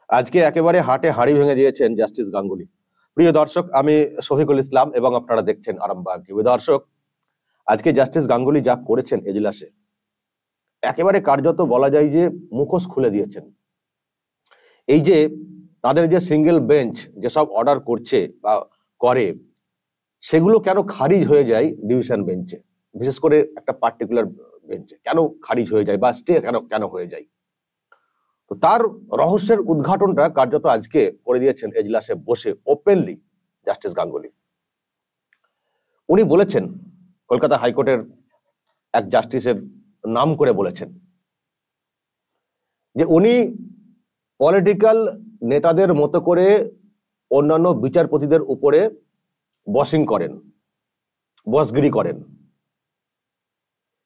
আজকে একেবারে হাটে হাড়ি ভেঙে দিয়েছেন জাস্টিস গাঙ্গুলি। প্রিয় দর্শক, আমি শফিকুল ইসলাম এবং আপনারা দেখছেন আরামবাগ টিভি। দর্শক, আজকে জাস্টিস গাঙ্গুলি যা করেছেন এজলাসে, একেবারে কার্যত বলা যায় যে মুখোশ খুলে দিয়েছেন। এই যে তাদের যে সিঙ্গেল বেঞ্চ যেসব অর্ডার করছে বা করে, সেগুলো কেন খারিজ হয়ে যায় ডিভিশন বেঞ্চে, বিশেষ করে একটা পার্টিকুলার বেঞ্চে কেন খারিজ হয়ে যায় বা স্টে কেন হয়ে যায়, তো তার রহস্যের উদ্ঘাটনটা কার্যত আজকে করে দিয়েছেন এজলাসে বসে ওপেনলি জাস্টিস গাঙ্গুলি। উনি বলেছেন, কলকাতা হাইকোর্টের এক জাস্টিসের নাম করে বলেছেন যে উনি পলিটিক্যাল নেতাদের মতো করে অন্যান্য বিচারপতিদের উপরে বসিং করেন, বসগিরি করেন।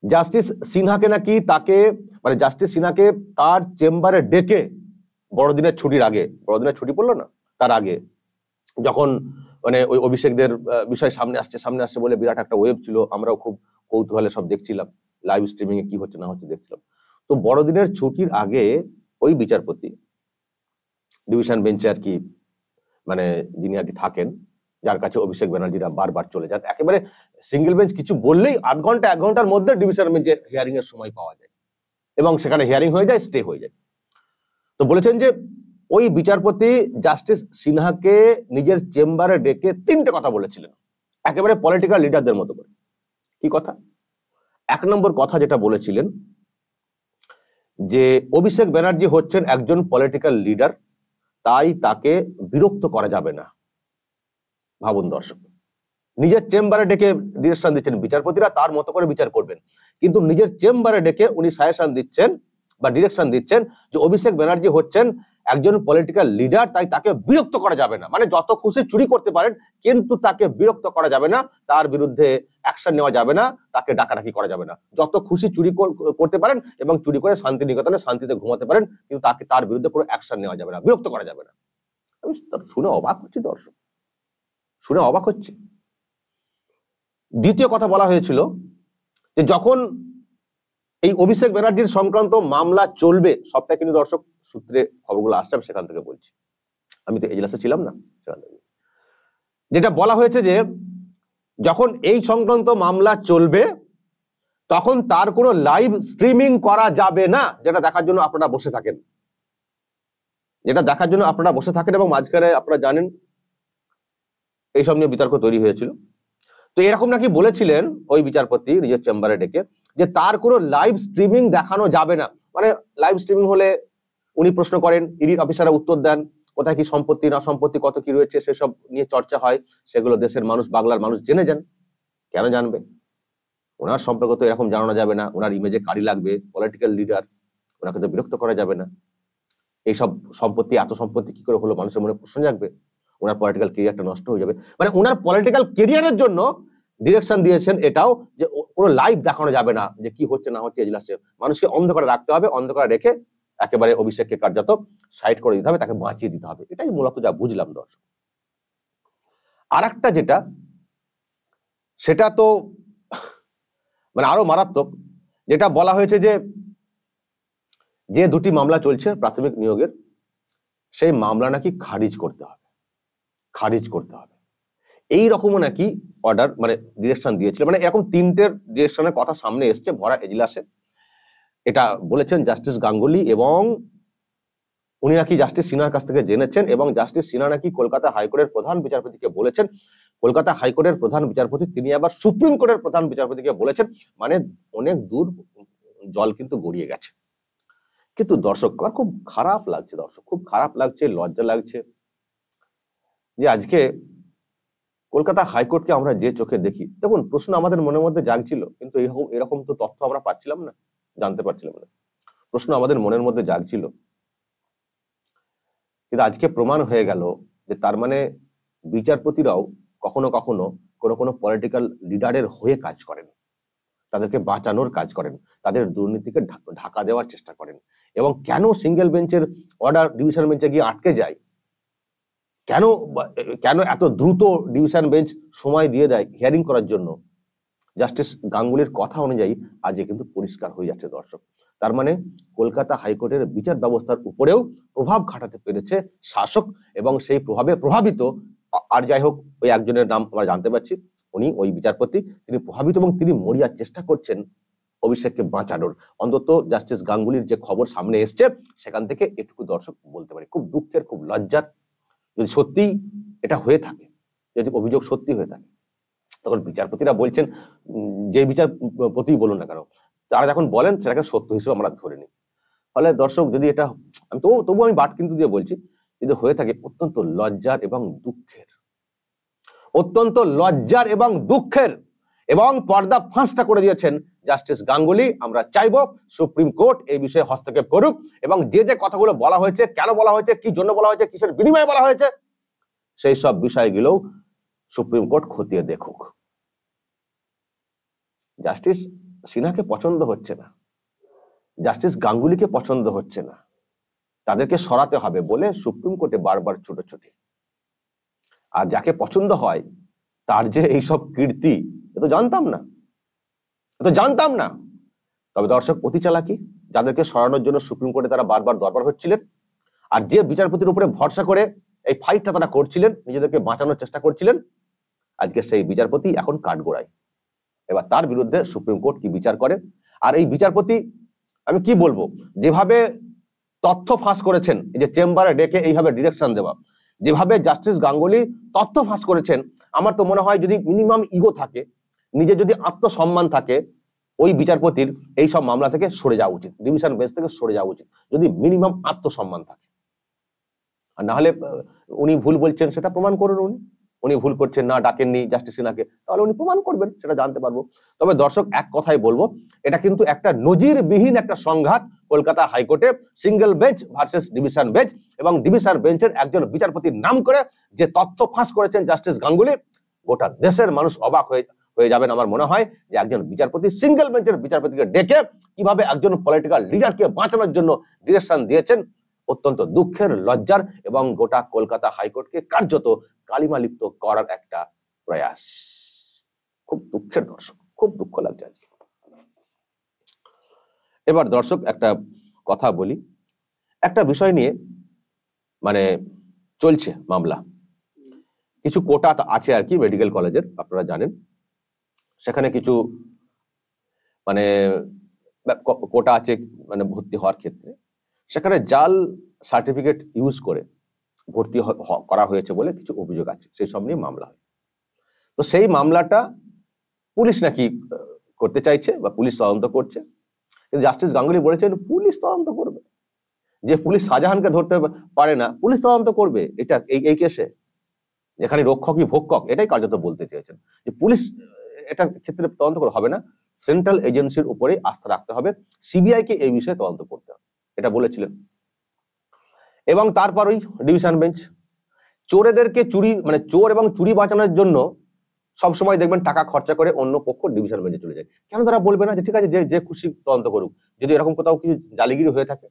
জাস্টিস সিনহাকে নাকি জাস্টিস সিনহাকে তার চেম্বারে ডেকে বড়দিনের ছুটির আগে, বড়দিনের ছুটি পড়লো না তার আগে, যখন ওই অভিষেকদের বিষয় সামনে আসছে বলে বিরাট একটা ওয়েব ছিল, আমরাও খুব কৌতূহলে সব দেখছিলাম, লাইভ স্ট্রিমিং এ কি হচ্ছে না হচ্ছে দেখছিলাম। তো বড়দিনের ছুটির আগে ওই বিচারপতি ডিভিশন বেঞ্চে আর কি যিনি আর কি থাকেন, যার কাছে অভিষেক ব্যানার্জিরা বারবার চলে যান, একেবারে সিঙ্গেল বেঞ্চ কিছু বললেই আধ ঘন্টা 1 ঘন্টার মধ্যে ডিভিশন বেঞ্চে হিয়ারিং এর সময় পাওয়া যায় এবং সেখানে হিয়ারিং হয়ে যায়, স্টে হয়ে যায়। তো বলেছেন যে ওই বিচারপতি জাস্টিস সিনহাকে নিজের চেম্বারে ডেকে 3টে কথা বলেছিলেন, একেবারে পলিটিক্যাল লিডারদের মতো করে। কি কথা? 1 নম্বর কথা যেটা বলেছিলেন যে অভিষেক ব্যানার্জি হচ্ছেন একজন পলিটিক্যাল লিডার, তাই তাকে বিরক্ত করা যাবে না। ভাবুন দর্শক, নিজের চেম্বারে ডেকে ডিরেকশন দিচ্ছেন, বিচারপতিরা তার মতো করে বিচার করবেন, কিন্তু নিজের চেম্বারে ডেকে উনি সাজেশন দিচ্ছেন বা ডিরেকশন দিচ্ছেন যে অভিষেক ব্যানার্জি হচ্ছেন একজন পলিটিক্যাল লিডার, তাই তাকে বিরক্ত করা যাবে না। যত খুশি চুরি করতে পারেন, কিন্তু তাকে বিরক্ত করা যাবে না, তার বিরুদ্ধে অ্যাকশন নেওয়া যাবে না, তাকে ডাকাডাকি করা যাবে না। যত খুশি চুরি করতে পারেন এবং চুরি করে শান্তিনিকেতনে শান্তিতে ঘুমাতে পারেন, কিন্তু তার বিরুদ্ধে কোনো অ্যাকশন নেওয়া যাবে না, বিরক্ত করা যাবে না। আমি শুনে অবাক হচ্ছি দর্শক, শুনে অবাক হচ্ছে। দ্বিতীয় কথা বলা হয়েছিল যে যখন এই অভিষেক ব্যানার্জির সংক্রান্ত মামলা চলবে, সবটা কিন্তু দর্শক সূত্রে খবরগুলো আসছে, আমি সেখান থেকে বলছি, আমি তো এজলাসে ছিলাম না, যেটা বলা হয়েছে যে যখন এই সংক্রান্ত মামলা চলবে তখন তার কোনো লাইভ স্ট্রিমিং করা যাবে না, যেটা দেখার জন্য আপনারা বসে থাকেন, এবং মাঝখানে আপনারা জানেন এইসব নিয়ে বিতর্ক তৈরি হয়েছিল। তো এরকম নাকি বলেছিলেন ওই বিচারপতি নিজের চেম্বারে ডেকে যে তার কোনো লাইভ স্ট্রিমিং দেখানো যাবে না। লাইভ স্ট্রিমিং হলে উনি প্রশ্ন করেন, ইডি অফিসাররা উত্তর দেন, কোথায় কি সম্পত্তি না সম্পত্তি কত কি রয়েছে সেসব নিয়ে চর্চা হয়, সেগুলো দেশের মানুষ, বাংলার মানুষ জেনে যান। কেন জানবে? ওনার সম্পর্কে তো এরকম জানানো যাবে না, ওনার ইমেজে কারি লাগবে, পলিটিক্যাল লিডার, ওনাকে তো বিরক্ত করা যাবে না। এইসব সম্পত্তি, এত সম্পত্তি কি করে হলো, মানুষের মনে প্রশ্ন জাগবে, ওনার পলিটিক্যাল কেরিয়ারটা নষ্ট হয়ে যাবে। ওনার পলিটিক্যাল কেরিয়ারের জন্য ডিরেকশন দিয়েছেন এটাও, যে কোনো লাইভ দেখানো যাবে না যে কি হচ্ছে না হচ্ছে এজলাসে, মানুষকে অন্ধকারে রাখতে হবে, অন্ধকারে রেখে একেবারে অভিষেককে কার্যত সাইড করে দিতে হবে, তাকে বাঁচিয়ে দিতে হবে। এটাই মূলত যা বুঝলাম দর্শক। আর একটা যেটা, সেটা তো আরো মারাত্মক, যেটা বলা হয়েছে যে 2টি মামলা চলছে প্রাথমিক নিয়োগের, সেই মামলা নাকি খারিজ করতে হবে। এই রকমও নাকি অর্ডার ডিরেকশন দিয়েছিল। এরকম 3টে ডিরেকশনের কথা সামনে এসছে ভরা এজলাসে। এটা বলেছেন জাস্টিস গাঙ্গুলি, এবং উনি নাকি জাস্টিস সিনহার কাছ থেকে জেনেছেন, এবং জাস্টিস সিনহা নাকি কলকাতা হাইকোর্টের প্রধান বিচারপতিকে বলেছেন। কলকাতা হাইকোর্টের প্রধান বিচারপতি তিনি আবার সুপ্রিম কোর্টের প্রধান বিচারপতিকে বলেছেন। অনেক দূর জল কিন্তু গড়িয়ে গেছে। কিন্তু দর্শক, আমার খুব খারাপ লাগছে, খুব খারাপ লাগছে, লজ্জা লাগছে যে আজকে কলকাতা হাইকোর্টকে আমরা যে চোখে দেখি, দেখুন প্রশ্ন আমাদের মনের মধ্যে জাগছিল, কিন্তু এরকম তো তথ্য আমরা পাচ্ছিলাম না, জানতে পারছিলাম না। প্রশ্ন আমাদের মনের মধ্যে জাগছিল, কিন্তু আজকে প্রমাণ হয়ে গেল যে তার বিচারপতিরাও কখনো কখনো কোনো পলিটিক্যাল লিডারের হয়ে কাজ করেন, তাদেরকে বাঁচানোর কাজ করেন, তাদের দুর্নীতিকে ঢাকা দেওয়ার চেষ্টা করেন। এবং কেন সিঙ্গেল বেঞ্চের অর্ডার ডিভিশন বেঞ্চে গিয়ে আটকে যায়, কেন এত দ্রুত ডিভিশন বেঞ্চ সময় দিয়ে দেয় হিয়ারিং করার জন্য, জাস্টিস গাঙ্গুলির কথা অনুযায়ী আজকে কিন্তু পরিষ্কার হয়ে যাচ্ছে দর্শক। তার মানে কলকাতা হাইকোর্টের বিচার ব্যবস্থার উপরেও প্রভাব খাটাতে পেরেছে শাসক, এবং সেই প্রভাবে প্রভাবিত আর যাই হোক ওই একজনের নাম আমরা জানতে পারছি, উনি ওই বিচারপতি, তিনি প্রভাবিত এবং তিনি মরিয়ার চেষ্টা করছেন অভিষেককে বাঁচানোর। অন্তত জাস্টিস গাঙ্গুলির যে খবর সামনে এসছে সেখান থেকে এটুকু দর্শক বলতে পারি, খুব দুঃখের, খুব লজ্জার, যদি সত্যি এটা হয়ে থাকে, যদি অভিযোগ সত্যি হয়ে থাকে, তখন বিচারপতিরা বলছেন, যে বিচারপতি বলুন না কেন, তারা যখন বলেন সেটাকে সত্য হিসেবে আমরা ধরে নিই। ফলে দর্শক যদি এটা, আমি তবু আমি বাট কিন্তু দিয়ে বলছি, যদি হয়ে থাকে অত্যন্ত লজ্জার এবং দুঃখের, অত্যন্ত লজ্জার এবং দুঃখের, এবং পর্দা ফাঁসটা করে দিয়েছেন জাস্টিস গাঙ্গুলি। আমরা চাইবো সুপ্রিম কোর্ট এই বিষয়ে হস্তক্ষেপ করুক, এবং যে যে কথাগুলো বলা হয়েছে, কেন বলা হয়েছে, কি জন্য বলা হয়েছে, কিসের বিনিময়ে বলা হয়েছে, সেই সব বিষয়গুলো সুপ্রিম কোর্ট খতিয়ে দেখুক। জাস্টিস সিনহাকে পছন্দ হচ্ছে না, জাস্টিস গাঙ্গুলিকে পছন্দ হচ্ছে না, তাদেরকে সরাতে হবে বলে সুপ্রিম কোর্টে বারবার ছুটোছুটি। আর যাকে পছন্দ হয় তার যে এইসব কীর্তি, এ তো জানতাম না। তবে দর্শক অতি চালাকি, যাদেরকে সরানোর জন্য সুপ্রিম কোর্টে তারা বারবার দরবার হচ্ছিলেন, আর যে বিচারপতির উপরে ভরসা করে এই ফাইটটা তারা করছিলেন, নিজেদেরকে বাঁচানোর চেষ্টা করছিলেন, আজকে সেই বিচারপতি এখন কাঠগোড়ায়। এবার তার বিরুদ্ধে সুপ্রিম কোর্ট কি বিচার করে। আর এই বিচারপতি, আমি কি বলবো, যেভাবে তথ্য ফাঁস করেছেন, এই যে চেম্বারে ডেকে এইভাবে ডিরেকশন দেওয়া, যেভাবে জাস্টিস গাঙ্গুলি তথ্য ফাঁস করেছেন, আমার তো মনে হয় যদি মিনিমাম ইগো থাকে, নিজে যদি আত্মসম্মান থাকে, ওই বিচারপতির এই সব মামলা থেকে সরে যাওয়া উচিত, ডিভিশন বেঞ্চ থেকে সরে যাওয়া উচিত, যদি মিনিমাম আত্মসম্মান থাকে। আর না হলে উনি ভুল বলছেন সেটা প্রমাণ করুন, উনি ভুল করছেন না, ডাকেননি জাস্টিস সিনহাকে, তাহলে উনি প্রমাণ করবেন, সেটা জানতে পারবো। তবে দর্শক এক কথাই বলবো, এটা কিন্তু একটা নজিরবিহীন একটা সংঘাত কলকাতা হাইকোর্টে, single bench versus division bench, এবং ডিভিশন বেঞ্চের একজন বিচারপতির নাম করে যে তথ্য ফাঁস করেছেন জাস্টিস গাঙ্গুলি, গোটা দেশের মানুষ অবাক হয়ে যাবেন আমার মনে হয়, যে একজন বিচারপতি সিঙ্গেল বেঞ্চের বিচারপতিকে ডেকে কিভাবে একজন পলিটিক্যাল লিডারকে বাঁচানোর জন্য ডিরেকশন দিয়েছেন। অত্যন্ত দুঃখের, লজ্জার, এবং গোটা কলকাতা হাইকোর্টকে কার্যত কালিমালিপ্ত করার একটা প্রয়াস। খুব দুঃখের দর্শক, খুব দুঃখ লাগছে আজকে। এবার দর্শক একটা কথা বলি, একটা বিষয় নিয়ে মানে চলছে মামলা, কিছু কোটা আছে আর কি মেডিকেল কলেজের, আপনারা জানেন, সেখানে কিছু মানে কোটা আছে মানে ভর্তি হওয়ার ক্ষেত্রে, সেখানে জাল সার্টিফিকেট ইউজ করে ভর্তি করা হয়েছে বলে কিছু অভিযোগ আছে, সেই সব নিয়ে মামলা হয়। তো সেই মামলাটা পুলিশ নাকি করতে চাইছে বা পুলিশ তদন্ত করছে, কিন্তু জাস্টিস গাঙ্গুলি বলেছেন পুলিশ তদন্ত করবে, যে পুলিশ শাহজাহানকে ধরতে পারে না, পুলিশ তদন্ত করবে। এটা এই কেসে যেখানে রক্ষকই ভক্ষক, এটাই কার্যত বলতে চেয়েছেন, যে পুলিশ এটার ক্ষেত্রে তদন্ত করে হবে না, সেন্ট্রাল এজেন্সির উপরে আস্থা রাখতে হবে, সিবিআই কে এই বিষয়ে তদন্ত করতে হবে, এটা বলেছিলেন। এবং তারপর ওই ডিভিশন বেঞ্চ চোরেদেরকে চুরি মানে চোর এবং চুরি বাঁচানোর জন্য সবসময় দেখবেন টাকা খরচা করে অন্য পক্ষ ডিভিশন বেঞ্চে চলে যায়। কেন তারা বলবে না যে ঠিক আছে, যে খুশি তদন্ত করুক, যদি এরকম কোথাও কিছু জালিগিরি হয়ে থাকে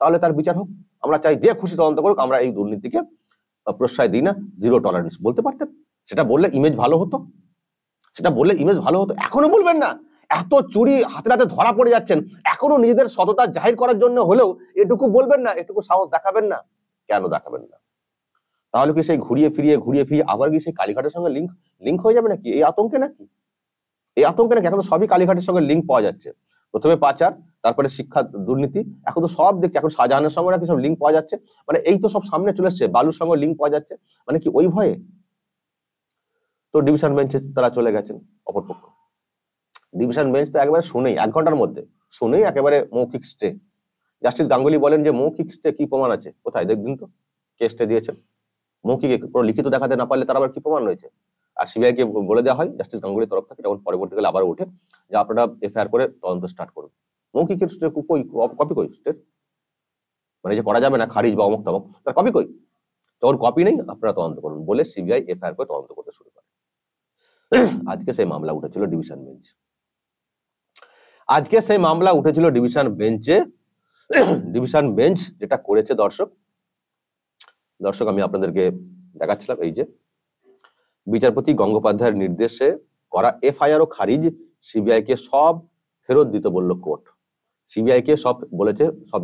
তাহলে তার বিচার হোক, আমরা চাই যে খুশি তদন্ত করুক, আমরা এই দুর্নীতিকে প্রশ্রয় দিই না, জিরো টলারেন্স বলতে পারতেন। সেটা বললে ইমেজ ভালো হতো, এখনো বলবেন না। এত চুরি হাতে হাতে ধরা পড়ে যাচ্ছেন, এখনো নিজেদের সততা জাহির করার জন্য হলেও এটুকু বলবেন না, এটুকু সাহস দেখাবেন না, কেন দেখাবেন না? তাহলে কি সেই ঘুরিয়ে ফিরিয়ে আবার কি সেই কালীঘাটের সঙ্গে লিঙ্ক হয়ে যাবে নাকি? এই আতঙ্কে নাকি এখন তো সবই কালীঘাটের সঙ্গে লিঙ্ক পাওয়া যাচ্ছে। প্রথমে পাচার, তারপরে শিক্ষা দুর্নীতি, এখন তো সব দেখছি, এখন শাহজাহানের সঙ্গে নাকি সব লিঙ্ক পাওয়া যাচ্ছে, মানে এই তো সব সামনে চলে এসছে, বালুর সঙ্গে লিঙ্ক পাওয়া যাচ্ছে, মানে কি ওই ভয়ে? তো ডিভিশন বেঞ্চে তারা চলে গেছেন অপরপক্ষ। ডিভিশন বেঞ্চ তো একেবারে শুনেই 1 ঘন্টার মধ্যে শুনেই একেবারে মৌখিক স্টে। জাস্টিস গাঙ্গুলি বলেন যে মৌখিক স্টে কি প্রমাণ আছে, কোথায় দেখদিন তো কে স্টে দিয়েছেন? মৌখিক কোনো লিখিত দেখাতে না পারলে তার আবার কি প্রমাণ রয়েছে? আর সিবিআই কে বলে দেওয়া হয় জাস্টিস গাঙ্গুলির তরফ থেকে, যখন পরবর্তীকালে আবার ওঠে যে আপনারা এফআইআর করে তদন্ত স্টার্ট করুন। মৌখিকের স্টে কপি কই স্টেট, মানে যে করা যাবে না খারিজ বা অমুক তমক, তার কপি কই? যখন কপি নেই আপনারা তদন্ত করুন বলে সিবিআই এফআইআর করে তদন্ত করতে শুরু করে। আজকে সেই মামলা উঠেছিল ডিভিশন বেঞ্চে। ডিভিশন বেঞ্চ যেটা করেছে দর্শক আমি আপনাদেরকে দেখাচ্ছিলাম, এই যে বিচারপতি গঙ্গোপাধ্যায়ের নির্দেশে করা এফআইআর ও খারিজ, সিবিআই কে সব ফেরত দিতে বলল কোর্ট। সিবিআই কে সব বলেছে, সব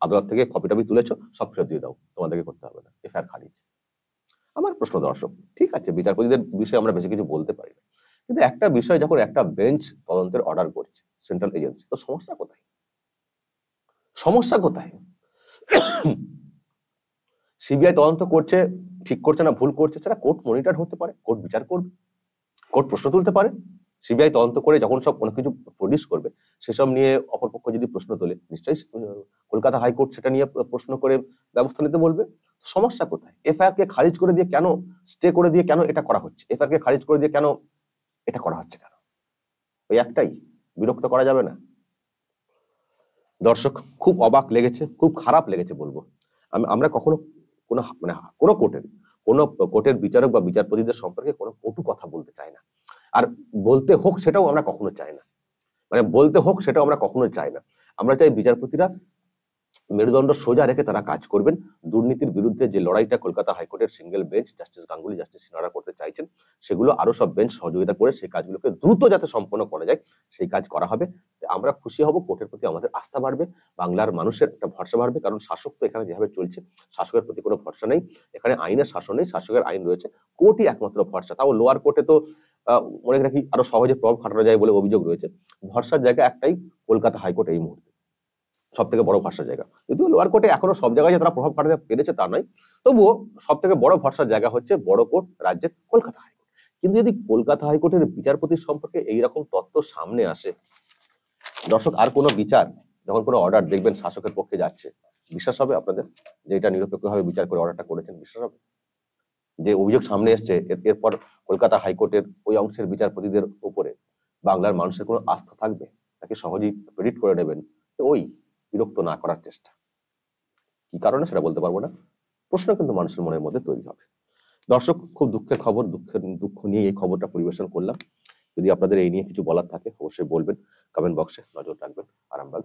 আদালত থেকে কপি টপি তুলেছো, সব ফেরত দিয়ে দাও, তোমাদেরকে করতে হবে না, এফআইআর খারিজ। আমার প্রশ্ন দর্শক, ঠিক আছে বিচারপতিদের বিষয়ে আমরা বেশি কিছু বলতে পারি না, কিন্তু একটা বিষয় যখন একটা বেঞ্চ তদন্তের অর্ডার করছে, সেন্ট্রাল এজেন্সি, তো সমস্যা কোথায়? সমস্যা কোথায়? সিবিআই তদন্ত করছে, ঠিক করছে না ভুল করছে, সেটা কোর্ট মনিটর হতে পারে, কোর্ট বিচার করবে, কোর্ট প্রশ্ন তুলতে পারে। সিবিআই তদন্ত করে যখন সব অনেক কিছু প্রডিউস করবে, সেসব নিয়ে অপরপক্ষ যদি প্রশ্ন তোলে, নিশ্চয়ই কলকাতা হাইকোর্ট সেটা নিয়ে প্রশ্ন করে ব্যবস্থা নিতে বলবে। সমস্যা কোথায়? এফআইআর কে খারিজ করে দিয়ে কেন, স্টে করে দিয়ে কেন এটা করা হচ্ছে? এফআইআর কে খারিজ করে দিয়ে কেন এটা করা হচ্ছে? কেন? ওই একটাই, বিরক্ত করা যাবে না। দর্শক, খুব অবাক লেগেছে, খুব খারাপ লেগেছে বলবো। আমরা কখনো কোনো কোনো কোর্টের বিচারক বা বিচারপতিদের সম্পর্কে কোনো কটু কথা বলতে চাই না, আর বলতে হোক সেটাও আমরা কখনো চাই না, বলতে হোক সেটাও আমরা কখনো চাই না। আমরা চাই বিচারপতিরা মেরুদণ্ড সোজা রেখে তারা কাজ করবেন। দুর্নীতির বিরুদ্ধে যে লড়াইটা কলকাতা হাইকোর্টের single bench justice Ganguly, justice সিনহারা করতে চাইছেন, সেগুলো আরো সব বেঞ্চ সহযোগিতা করে সেই কাজগুলোকে দ্রুত যাতে সম্পন্ন করা যায়, সেই কাজ করা হবে। আমরা খুশি হব, কোর্টের প্রতি আমাদের আস্থা বাড়বে, বাংলার মানুষের একটা ভরসা বাড়বে। কারণ শাসক তো এখানে যেভাবে চলছে, শাসকের প্রতি কোনো ভরসা নেই, এখানে আইনের শাসন নেই, শাসকের আইন রয়েছে, কোর্টই একমাত্র ভরসা। তাও লোয়ার কোর্টে তো অনেক নাকি আরো সহজে প্রভাব খাটানো যায় বলে অভিযোগ রয়েছে। ভরসার জায়গা একটাই, কলকাতা হাইকোর্ট এই মুহূর্তে সব থেকে বড় ভরসার জায়গা। যদিও লোয়ার কোর্টে এখনো সব জায়গায় তারা প্রভাব খাটাতে পেরেছে তা নয়, তবুও সব থেকে বড় ভরসার জায়গা হচ্ছে বড় কোর্ট, রাজ্যের কলকাতা হাইকোর্ট। কিন্তু যদি কলকাতা হাইকোর্টের বিচারপতির সম্পর্কে এইরকম তথ্য সামনে আসে, দর্শক, আর কোনো বিচার যখন কোনো অর্ডার দেখবেন শাসকের পক্ষে যাচ্ছে, বিশ্বাস হবে আপনাদের যে এটা নিরপেক্ষভাবে বিচার করে অর্ডারটা করেছেন? বিশ্বাস হবে? যে অভিযোগ সামনে এসছে, এরপর কলকাতা হাইকোর্টের ওই অংশের বিচারপতিদের উপরে বাংলার মানুষের কোনো আস্থা থাকবে, নাকি সহজেই প্রেডিক্ট করে নেবেন? ওই বিরক্ত না করার চেষ্টা, কি কারণে সেটা বলতে পারবো না, প্রশ্ন কিন্তু মানুষের মনের মধ্যে তৈরি হবে। দর্শক, খুব দুঃখের খবর, দুঃখ নিয়ে এই খবরটা পরিবেশন করলাম। যদি আপনাদের এই নিয়ে কিছু বলার থাকে অবশ্যই বলবেন, কমেন্ট বক্সে নজর রাখবেন। আরামবাগ।